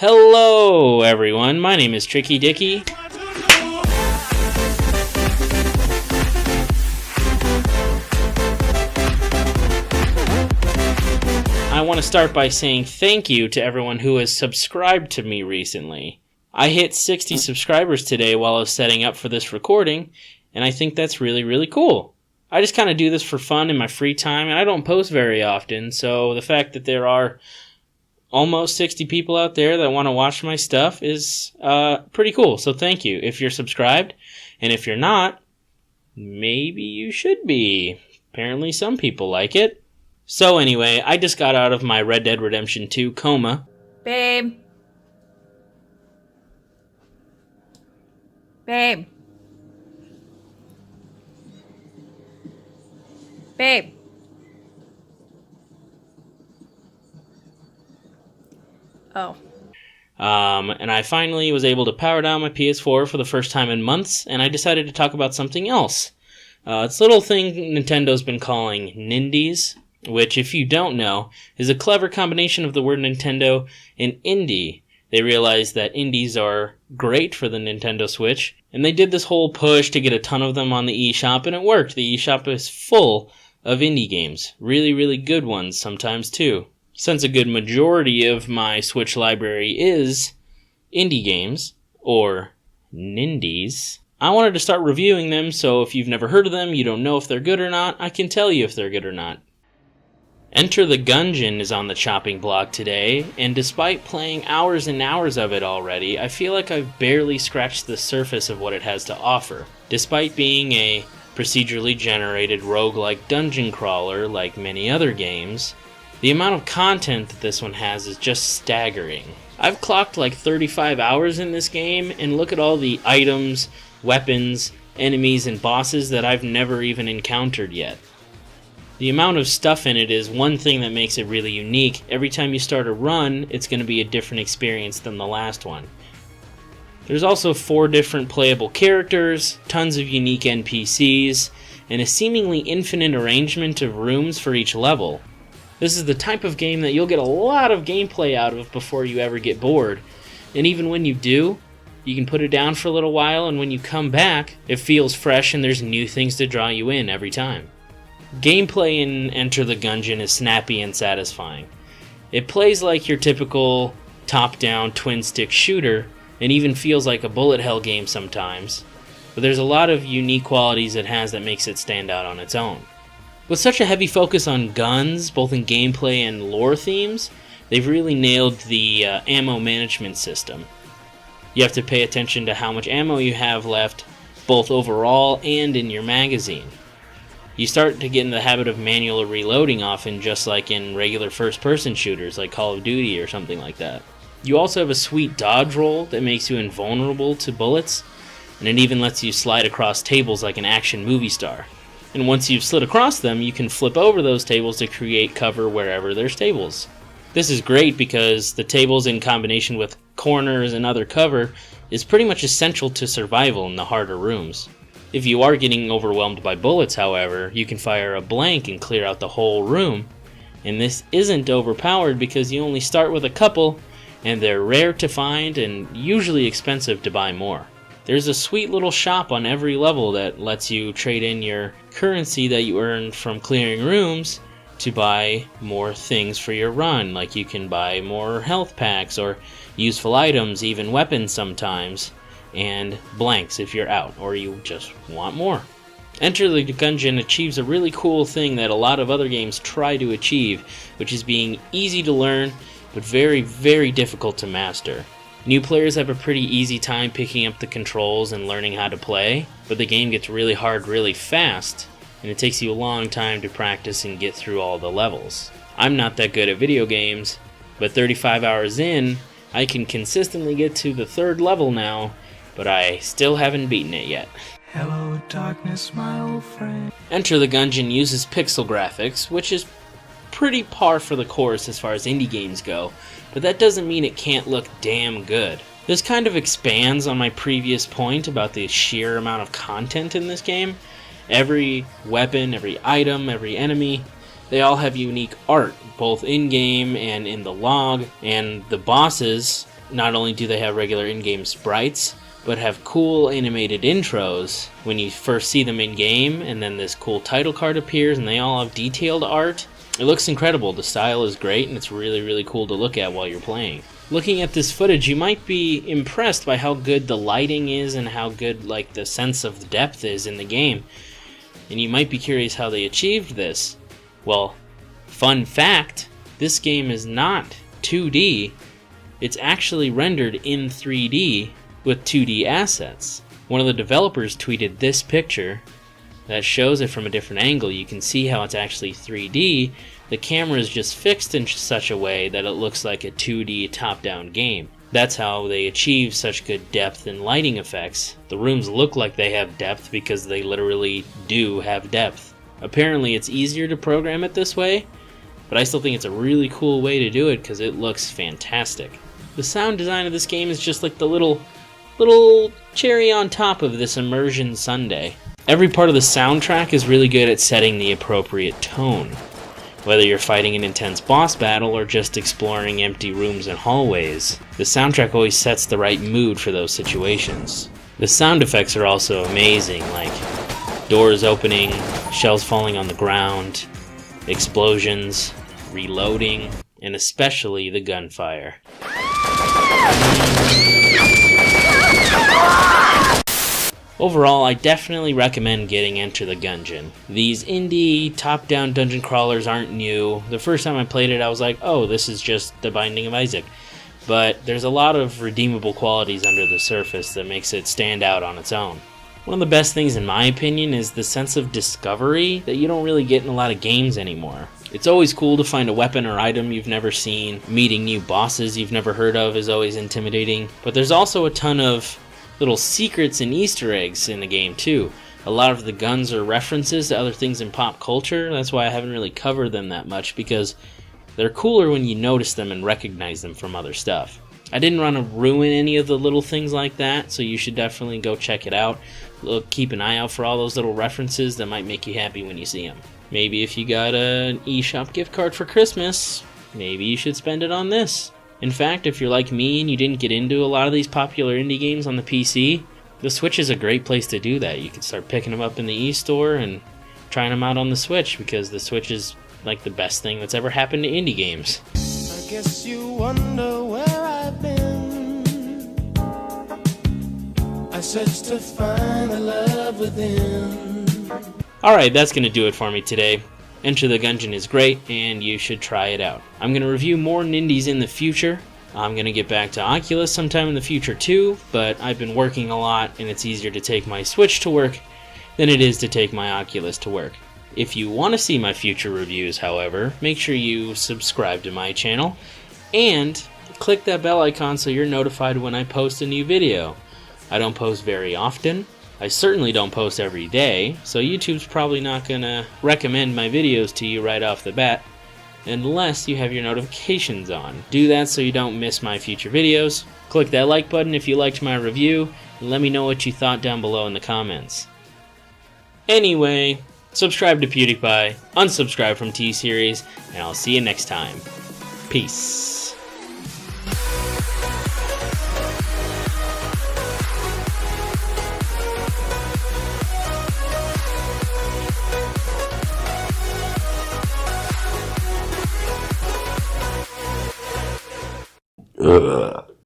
Hello everyone, my name is Tricky Dicky. I want to start by saying thank you to everyone who has subscribed to me recently. I hit 60 subscribers today while I was setting up for this recording, and I think that's really cool. I just kind of do this for fun in my free time, and I don't post very often, so the fact that there are almost 60 people out there that want to watch my stuff is pretty cool, so thank you if you're subscribed, and if you're not, maybe you should be. Apparently some people like it. So anyway, I just got out of my Red Dead Redemption 2 coma. Babe. Babe. Babe. Oh. And I finally was able to power down my PS4 for the first time in months, and I decided to talk about something else. It's a little thing Nintendo's been calling Nindies, which, if you don't know, is a clever combination of the word Nintendo and indie. They realized that indies are great for the Nintendo Switch, and they did this whole push to get a ton of them on the eShop, and it worked. The eShop is full of indie games. Really good ones sometimes, too. Since a good majority of my Switch library is indie games, or Nindies, I wanted to start reviewing them, so if you've never heard of them, you don't know if they're good or not, I can tell you if they're good or not. Enter the Gungeon is on the chopping block today, and despite playing hours and hours of it already, I feel like I've barely scratched the surface of what it has to offer. Despite being a procedurally generated roguelike dungeon crawler like many other games, the amount of content that this one has is just staggering. I've clocked like 35 hours in this game, and look at all the items, weapons, enemies, and bosses that I've never even encountered yet. The amount of stuff in it is one thing that makes it really unique. Every time you start a run, it's going to be a different experience than the last one. There's also 4 different playable characters, tons of unique NPCs, and a seemingly infinite arrangement of rooms for each level. This is the type of game that you'll get a lot of gameplay out of before you ever get bored. And even when you do, you can put it down for a little while, and when you come back, it feels fresh and there's new things to draw you in every time. Gameplay in Enter the Gungeon is snappy and satisfying. It plays like your typical top-down twin-stick shooter, and even feels like a bullet hell game sometimes, but there's a lot of unique qualities it has that makes it stand out on its own. With such a heavy focus on guns, both in gameplay and lore themes, they've really nailed the ammo management system. You have to pay attention to how much ammo you have left, both overall and in your magazine. You start to get in the habit of manual reloading often, just like in regular first-person shooters like Call of Duty or something like that. You also have a sweet dodge roll that makes you invulnerable to bullets, and it even lets you slide across tables like an action movie star. And once you've slid across them, you can flip over those tables to create cover wherever there's tables. This is great because the tables in combination with corners and other cover is pretty much essential to survival in the harder rooms. If you are getting overwhelmed by bullets, however, you can fire a blank and clear out the whole room. And this isn't overpowered because you only start with a couple, and they're rare to find and usually expensive to buy more. There's a sweet little shop on every level that lets you trade in your currency that you earned from clearing rooms to buy more things for your run, like you can buy more health packs or useful items, even weapons sometimes, and blanks if you're out or you just want more. Enter the Gungeon achieves a really cool thing that a lot of other games try to achieve, which is being easy to learn but very difficult to master. New players have a pretty easy time picking up the controls and learning how to play, but the game gets really hard really fast, and it takes you a long time to practice and get through all the levels. I'm not that good at video games, but 35 hours in, I can consistently get to the 3rd level now, but I still haven't beaten it yet. Hello darkness, my old friend. Enter the Gungeon uses pixel graphics, which is pretty par for the course as far as indie games go, but that doesn't mean it can't look damn good. This kind of expands on my previous point about the sheer amount of content in this game. Every weapon, every item, every enemy, they all have unique art, both in-game and in the log, and the bosses not only do they have regular in-game sprites, but have cool animated intros when you first see them in-game, and then this cool title card appears, and they all have detailed art. It looks incredible, the style is great, and it's really, really cool to look at while you're playing. Looking at this footage, you might be impressed by how good the lighting is and how good like the sense of depth is in the game. And you might be curious how they achieved this. Well, fun fact, this game is not 2D, it's actually rendered in 3D with 2D assets. One of the developers tweeted this picture that shows it from a different angle. You can see how it's actually 3D. The camera is just fixed in such a way that it looks like a 2D top-down game. That's how they achieve such good depth and lighting effects. The rooms look like they have depth because they literally do have depth. Apparently it's easier to program it this way, but I still think it's a really cool way to do it because it looks fantastic. The sound design of this game is just like the little cherry on top of this immersion sundae. Every part of the soundtrack is really good at setting the appropriate tone. Whether you're fighting an intense boss battle or just exploring empty rooms and hallways, the soundtrack always sets the right mood for those situations. The sound effects are also amazing, like doors opening, shells falling on the ground, explosions, reloading, and especially the gunfire. Overall, I definitely recommend getting into the Gungeon. These indie, top-down dungeon crawlers aren't new. The first time I played it, I was like, oh, this is just The Binding of Isaac. But there's a lot of redeemable qualities under the surface that makes it stand out on its own. One of the best things, in my opinion, is the sense of discovery that you don't really get in a lot of games anymore. It's always cool to find a weapon or item you've never seen. Meeting new bosses you've never heard of is always intimidating. But there's also a ton of little secrets and Easter eggs in the game too. A lot of the guns are references to other things in pop culture. That's why I haven't really covered them that much, because they're cooler when you notice them and recognize them from other stuff. I didn't want to ruin any of the little things like that, so you should definitely go check it out. Keep an eye out for all those little references that might make you happy when you see them. Maybe if you got an eShop gift card for Christmas, maybe you should spend it on this. In fact, if you're like me and you didn't get into a lot of these popular indie games on the PC, the Switch is a great place to do that. You can start picking them up in the eStore and trying them out on the Switch, because the Switch is like the best thing that's ever happened to indie games. I guess you wonder where I've been. I searched to find the love within. Alright, that's going to do it for me today. Enter the Gungeon is great, and you should try it out. I'm going to review more Nindies in the future. I'm going to get back to Oculus sometime in the future too, but I've been working a lot, and it's easier to take my Switch to work than it is to take my Oculus to work. If you want to see my future reviews, however, make sure you subscribe to my channel, and click that bell icon so you're notified when I post a new video. I don't post very often. I certainly don't post every day, so YouTube's probably not gonna recommend my videos to you right off the bat, unless you have your notifications on. Do that so you don't miss my future videos. Click that like button if you liked my review, and let me know what you thought down below in the comments. Anyway, subscribe to PewDiePie, unsubscribe from T-Series, and I'll see you next time. Peace. Ugh.